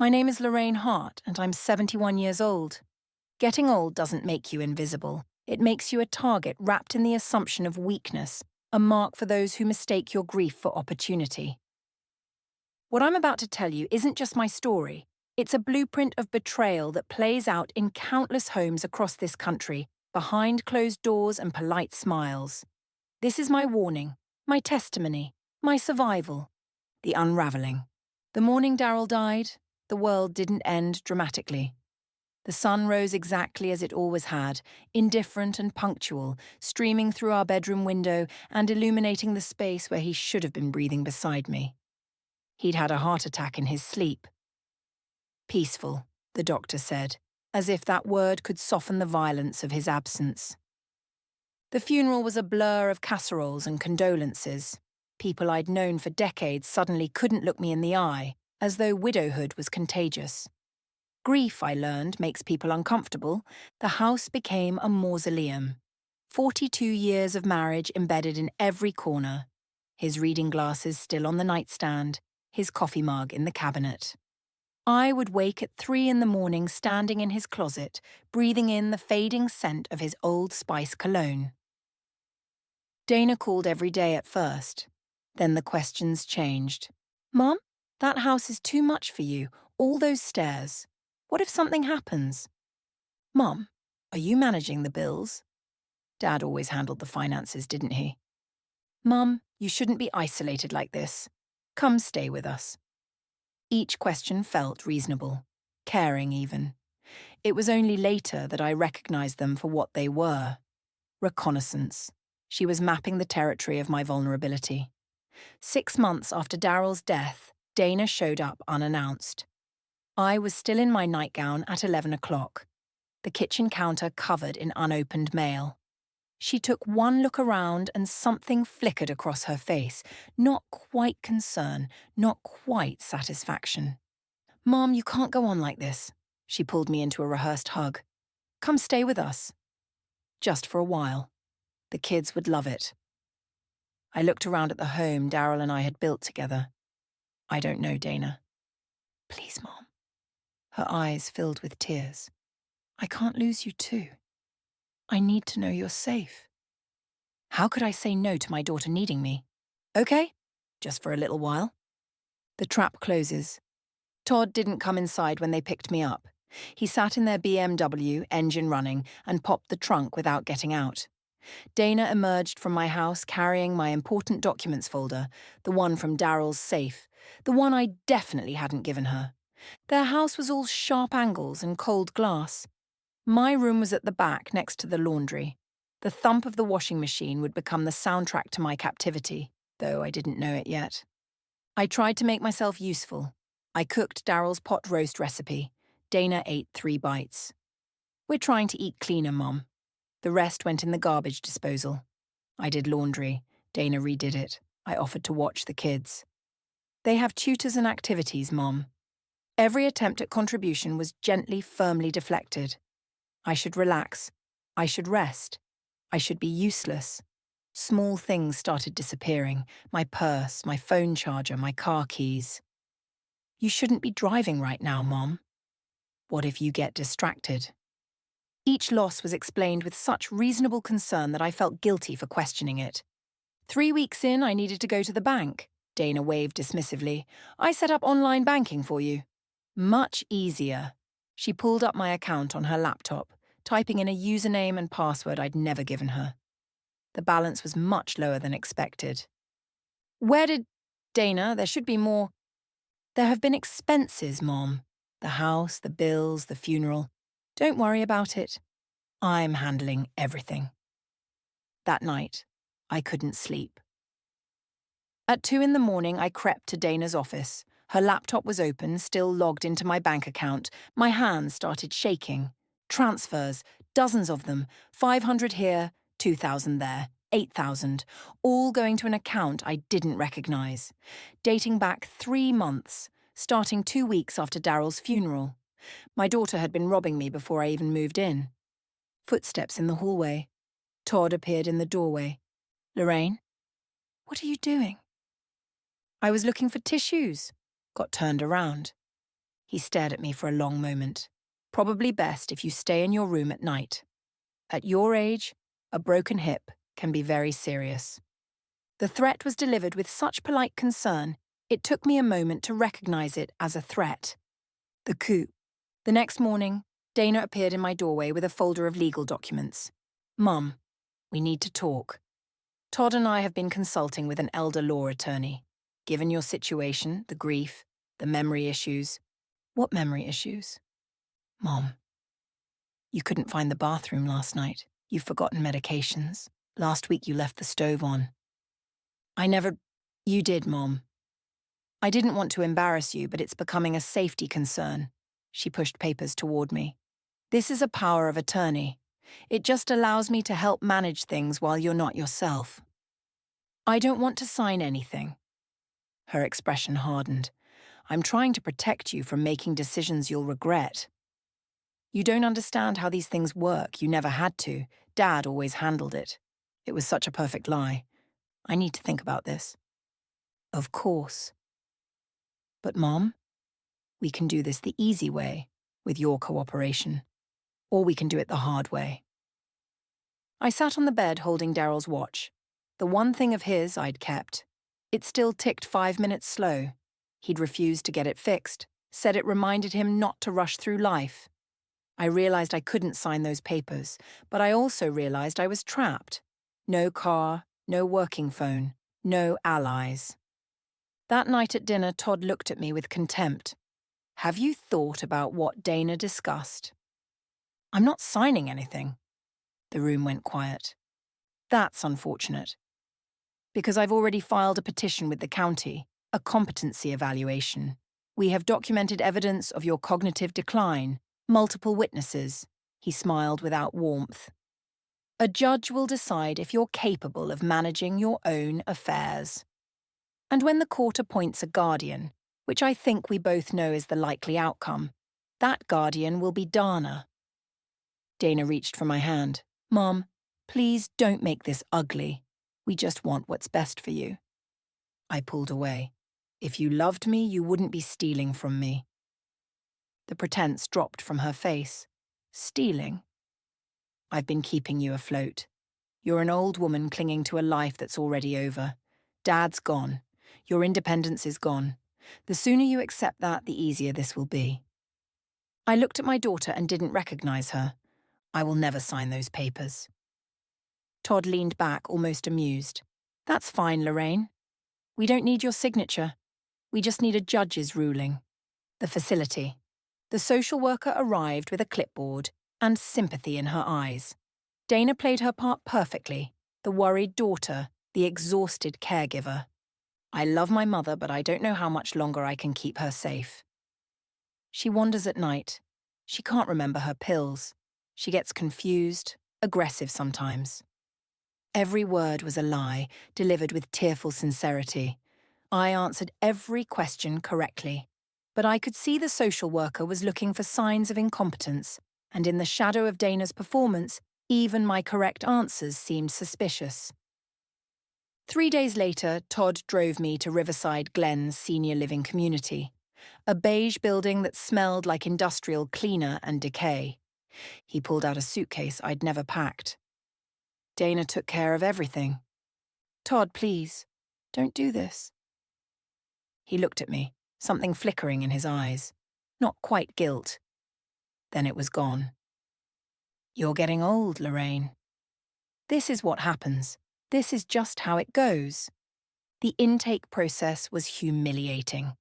My name is Lorraine Hart, and I'm 71 years old. Getting old doesn't make you invisible. It makes you a target wrapped in the assumption of weakness, a mark for those who mistake your grief for opportunity. What I'm about to tell you isn't just my story. It's a blueprint of betrayal that plays out in countless homes across this country, behind closed doors and polite smiles. This is my warning, my testimony, my survival, the unraveling. The morning Daryl died, the world didn't end dramatically. The sun rose exactly as it always had, indifferent and punctual, streaming through our bedroom window and illuminating the space where he should have been breathing beside me. He'd had a heart attack in his sleep. Peaceful, the doctor said, as if that word could soften the violence of his absence. The funeral was a blur of casseroles and condolences. People I'd known for decades suddenly couldn't look me in the eye, as though widowhood was contagious. Grief, I learned, makes people uncomfortable. The house became a mausoleum. 42 years of marriage embedded in every corner. His reading glasses still on the nightstand, his coffee mug in the cabinet. I would wake at 3 in the morning standing in his closet, breathing in the fading scent of his Old Spice cologne. Dana called every day at first. Then the questions changed. Mom, that house is too much for you, all those stairs. What if something happens? Mom, are you managing the bills? Dad always handled the finances, didn't he? Mum, you shouldn't be isolated like this. Come stay with us. Each question felt reasonable, caring even. It was only later that I recognized them for what they were. Reconnaissance. She was mapping the territory of my vulnerability. 6 months after Daryl's death, Dana showed up unannounced. I was still in my nightgown at 11 o'clock, the kitchen counter covered in unopened mail. She took one look around and something flickered across her face. Not quite concern, not quite satisfaction. Mom, you can't go on like this. She pulled me into a rehearsed hug. Come stay with us. Just for a while. The kids would love it. I looked around at the home Daryl and I had built together. I don't know, Dana. Please, Mom. Her eyes filled with tears. I can't lose you too. I need to know you're safe. How could I say no to my daughter needing me? Okay, just for a little while. The trap closes. Todd didn't come inside when they picked me up. He sat in their BMW, engine running, and popped the trunk without getting out. Dana emerged from my house carrying my important documents folder, the one from Daryl's safe, the one I definitely hadn't given her. Their house was all sharp angles and cold glass. My room was at the back next to the laundry. The thump of the washing machine would become the soundtrack to my captivity, though I didn't know it yet. I tried to make myself useful. I cooked Daryl's pot roast recipe. Dana ate 3 bites. We're trying to eat cleaner, Mom. The rest went in the garbage disposal. I did laundry. Dana redid it. I offered to watch the kids. They have tutors and activities, Mom. Every attempt at contribution was gently, firmly deflected. I should relax. I should rest. I should be useless. Small things started disappearing. My purse, my phone charger, my car keys. You shouldn't be driving right now, Mom. What if you get distracted? Each loss was explained with such reasonable concern that I felt guilty for questioning it. 3 weeks in, I needed to go to the bank. Dana waved dismissively. I set up online banking for you. Much easier. She pulled up my account on her laptop, typing in a username and password I'd never given her. The balance was much lower than expected. Where did... Dana, there should be more... There have been expenses, Mom. The house, the bills, the funeral. Don't worry about it. I'm handling everything. That night, I couldn't sleep. At 2 in the morning, I crept to Dana's office. Her laptop was open, still logged into my bank account. My hands started shaking. Transfers, dozens of them, 500 here, 2,000 there, 8,000, all going to an account I didn't recognize. Dating back 3 months, starting 2 weeks after Daryl's funeral. My daughter had been robbing me before I even moved in. Footsteps in the hallway. Todd appeared in the doorway. Lorraine? What are you doing? I was looking for tissues. Got turned around. He stared at me for a long moment. Probably best if you stay in your room at night. At your age, a broken hip can be very serious. The threat was delivered with such polite concern, it took me a moment to recognize it as a threat. The coup. The next morning, Dana appeared in my doorway with a folder of legal documents. Mum, we need to talk. Todd and I have been consulting with an elder law attorney. Given your situation, the grief, the memory issues. What memory issues? Mom. You couldn't find the bathroom last night. You've forgotten medications. Last week you left the stove on. You did, Mom. I didn't want to embarrass you, but it's becoming a safety concern. She pushed papers toward me. This is a power of attorney. It just allows me to help manage things while you're not yourself. I don't want to sign anything. Her expression hardened. I'm trying to protect you from making decisions you'll regret. You don't understand how these things work. You never had to. Dad always handled it. It was such a perfect lie. I need to think about this. Of course. But Mom, we can do this the easy way, with your cooperation. Or we can do it the hard way. I sat on the bed holding Daryl's watch. The one thing of his I'd kept. It still ticked 5 minutes slow. He'd refused to get it fixed, said it reminded him not to rush through life. I realized I couldn't sign those papers, but I also realized I was trapped. No car, no working phone, no allies. That night at dinner, Todd looked at me with contempt. Have you thought about what Dana discussed? I'm not signing anything. The room went quiet. That's unfortunate. Because I've already filed a petition with the county, a competency evaluation. We have documented evidence of your cognitive decline, multiple witnesses. He smiled without warmth. A judge will decide if you're capable of managing your own affairs. And when the court appoints a guardian, which I think we both know is the likely outcome, that guardian will be Dana. Dana reached for my hand. Mom, please don't make this ugly. We just want what's best for you. I pulled away. If you loved me, you wouldn't be stealing from me. The pretense dropped from her face. Stealing? I've been keeping you afloat. You're an old woman clinging to a life that's already over. Dad's gone. Your independence is gone. The sooner you accept that, the easier this will be. I looked at my daughter and didn't recognize her. I will never sign those papers. Todd leaned back, almost amused. That's fine, Lorraine. We don't need your signature. We just need a judge's ruling. The facility. The social worker arrived with a clipboard and sympathy in her eyes. Dana played her part perfectly, the worried daughter, the exhausted caregiver. I love my mother, but I don't know how much longer I can keep her safe. She wanders at night. She can't remember her pills. She gets confused, aggressive sometimes. Every word was a lie, delivered with tearful sincerity. I answered every question correctly. But I could see the social worker was looking for signs of incompetence, and in the shadow of Dana's performance, even my correct answers seemed suspicious. 3 days later, Todd drove me to Riverside Glens Senior Living Community, a beige building that smelled like industrial cleaner and decay. He pulled out a suitcase I'd never packed. Dana took care of everything. Todd, please, don't do this. He looked at me, something flickering in his eyes. Not quite guilt. Then it was gone. You're getting old, Lorraine. This is what happens. This is just how it goes. The intake process was humiliating.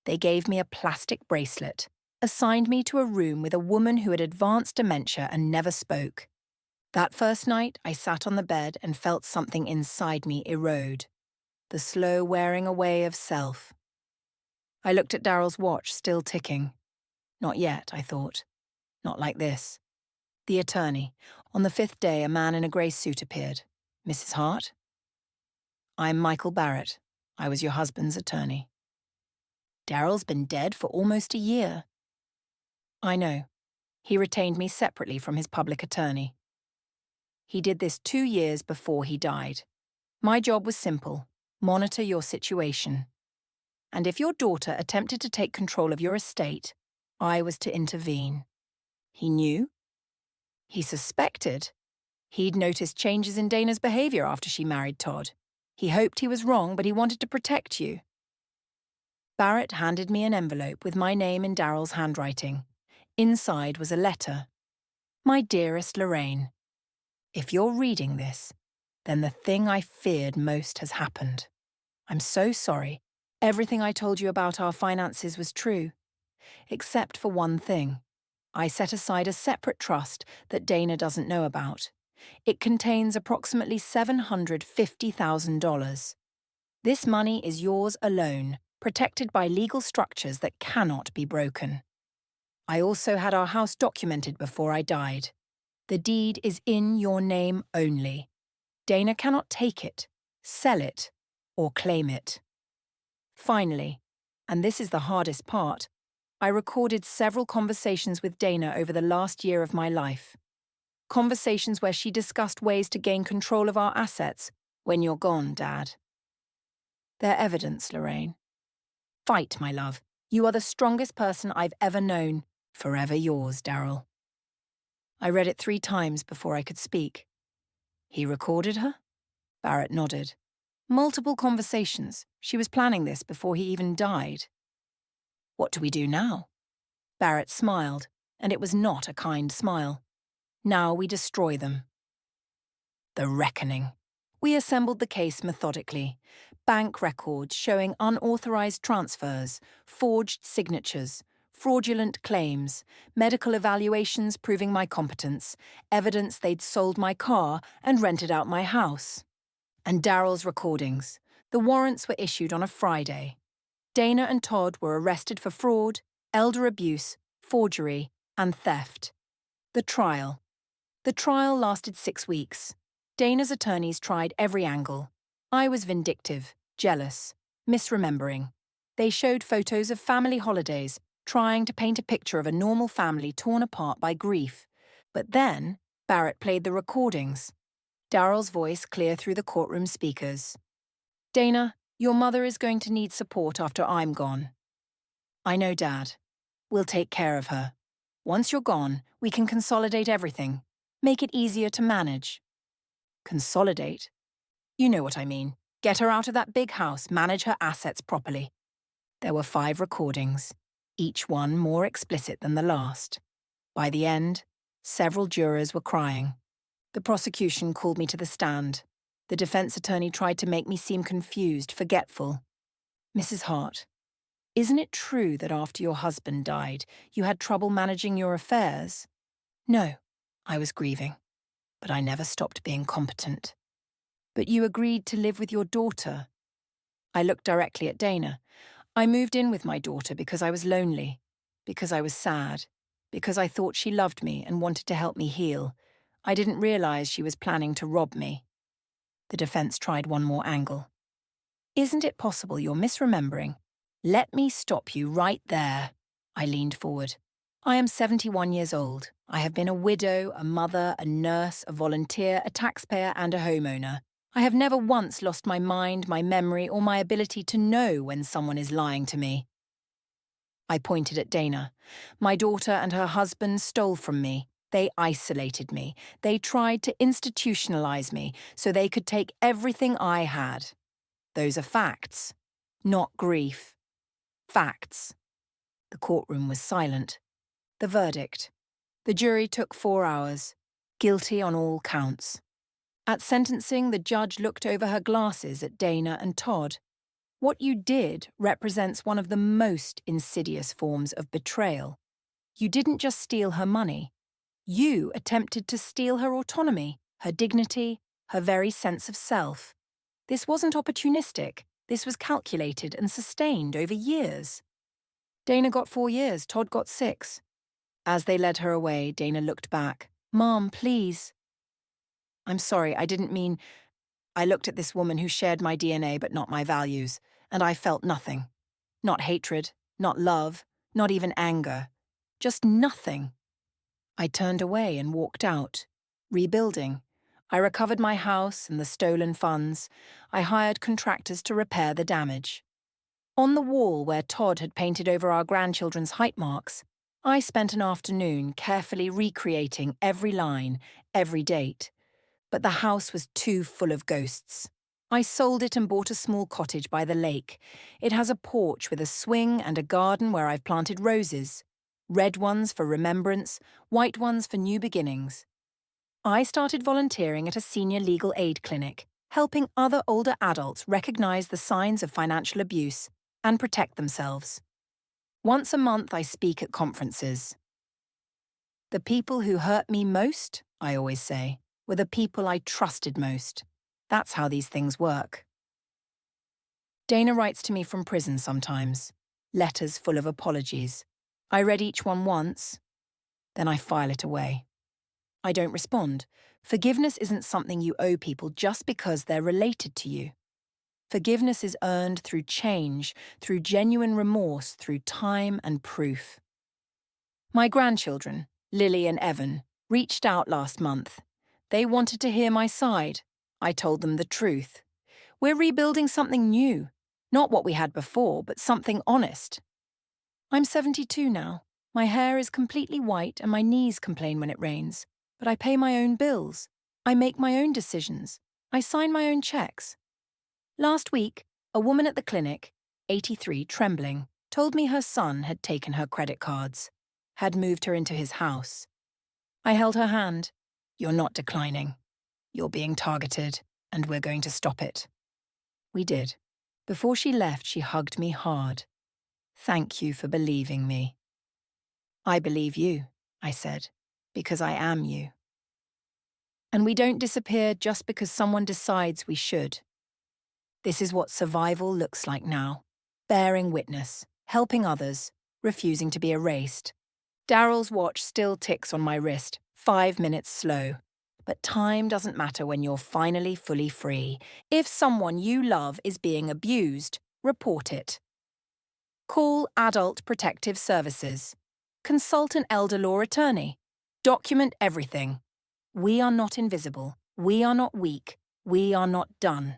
They gave me a plastic bracelet, assigned me to a room with a woman who had advanced dementia and never spoke. That first night, I sat on the bed and felt something inside me erode. The slow wearing away of self. I looked at Daryl's watch, still ticking. Not yet, I thought. Not like this. The attorney. On the 5th day, a man in a grey suit appeared. Mrs. Hart? I'm Michael Barrett. I was your husband's attorney. Daryl's been dead for almost a year. I know. He retained me separately from his public attorney. He did this 2 years before he died. My job was simple. Monitor your situation. And if your daughter attempted to take control of your estate, I was to intervene. He knew. He suspected. He'd noticed changes in Dana's behavior after she married Todd. He hoped he was wrong, but he wanted to protect you. Barrett handed me an envelope with my name in Daryl's handwriting. Inside was a letter. My dearest Lorraine, if you're reading this, then the thing I feared most has happened. I'm so sorry. Everything I told you about our finances was true. Except for one thing. I set aside a separate trust that Dana doesn't know about. It contains approximately $750,000. This money is yours alone, protected by legal structures that cannot be broken. I also had our house documented before I died. The deed is in your name only. Dana cannot take it, sell it, or claim it. Finally, and this is the hardest part, I recorded several conversations with Dana over the last year of my life. Conversations where she discussed ways to gain control of our assets when you're gone, Dad. They're evidence, Lorraine. Fight, my love. You are the strongest person I've ever known. Forever yours, Daryl. I read it 3 times before I could speak. He recorded her? Barrett nodded. Multiple conversations. She was planning this before he even died. What do we do now? Barrett smiled, and it was not a kind smile. Now we destroy them. The reckoning. We assembled the case methodically. Bank records showing unauthorized transfers, forged signatures, fraudulent claims, medical evaluations proving my competence, evidence they'd sold my car and rented out my house. And Daryl's recordings. The warrants were issued on a Friday. Dana and Todd were arrested for fraud, elder abuse, forgery, and theft. The trial. The trial lasted 6 weeks. Dana's attorneys tried every angle. I was vindictive, jealous, misremembering. They showed photos of family holidays, trying to paint a picture of a normal family torn apart by grief. But then, Barrett played the recordings. Daryl's voice clear through the courtroom speakers. Dana, your mother is going to need support after I'm gone. I know, Dad. We'll take care of her. Once you're gone, we can consolidate everything. Make it easier to manage. Consolidate? You know what I mean. Get her out of that big house, manage her assets properly. There were 5 recordings, each one more explicit than the last. By the end, several jurors were crying. The prosecution called me to the stand. The defense attorney tried to make me seem confused, forgetful. Mrs. Hart, isn't it true that after your husband died, you had trouble managing your affairs? No, I was grieving, but I never stopped being competent. But you agreed to live with your daughter. I looked directly at Dana. I moved in with my daughter because I was lonely, because I was sad, because I thought she loved me and wanted to help me heal. I didn't realize she was planning to rob me. The defense tried one more angle. Isn't it possible you're misremembering? Let me stop you right there. I leaned forward. I am 71 years old. I have been a widow, a mother, a nurse, a volunteer, a taxpayer, and a homeowner. I have never once lost my mind, my memory, or my ability to know when someone is lying to me. I pointed at Dana. My daughter and her husband stole from me. They isolated me. They tried to institutionalize me so they could take everything I had. Those are facts, not grief. Facts. The courtroom was silent. The verdict. The jury took 4 hours. Guilty on all counts. At sentencing, the judge looked over her glasses at Dana and Todd. What you did represents one of the most insidious forms of betrayal. You didn't just steal her money. You attempted to steal her autonomy, her dignity, her very sense of self. This wasn't opportunistic. This was calculated and sustained over years. Dana got 4 years, Todd got 6. As they led her away, Dana looked back. Mom, please. I'm sorry, I didn't mean... I looked at this woman who shared my DNA but not my values, and I felt nothing. Not hatred, not love, not even anger. Just nothing. I turned away and walked out, rebuilding. I recovered my house and the stolen funds. I hired contractors to repair the damage. On the wall where Todd had painted over our grandchildren's height marks, I spent an afternoon carefully recreating every line, every date, but the house was too full of ghosts. I sold it and bought a small cottage by the lake. It has a porch with a swing and a garden where I've planted roses. Red ones for remembrance, white ones for new beginnings. I started volunteering at a senior legal aid clinic, helping other older adults recognize the signs of financial abuse and protect themselves. Once a month, I speak at conferences. The people who hurt me most, I always say, were the people I trusted most. That's how these things work. Dana writes to me from prison sometimes, letters full of apologies. I read each one once, then I file it away. I don't respond. Forgiveness isn't something you owe people just because they're related to you. Forgiveness is earned through change, through genuine remorse, through time and proof. My grandchildren, Lily and Evan, reached out last month. They wanted to hear my side. I told them the truth. We're rebuilding something new. Not what we had before, but something honest. I'm 72 now. My hair is completely white and my knees complain when it rains. But I pay my own bills. I make my own decisions. I sign my own checks. Last week, a woman at the clinic, 83, trembling, told me her son had taken her credit cards, had moved her into his house. I held her hand. You're not declining. You're being targeted, and we're going to stop it. We did. Before she left, she hugged me hard. Thank you for believing me. I believe you, I said, because I am you. And we don't disappear just because someone decides we should. This is what survival looks like now. Bearing witness, helping others, refusing to be erased. Daryl's watch still ticks on my wrist, 5 minutes slow. But time doesn't matter when you're finally fully free. If someone you love is being abused, report it. Call Adult Protective Services. Consult an elder law attorney. Document everything. We are not invisible. We are not weak. We are not done.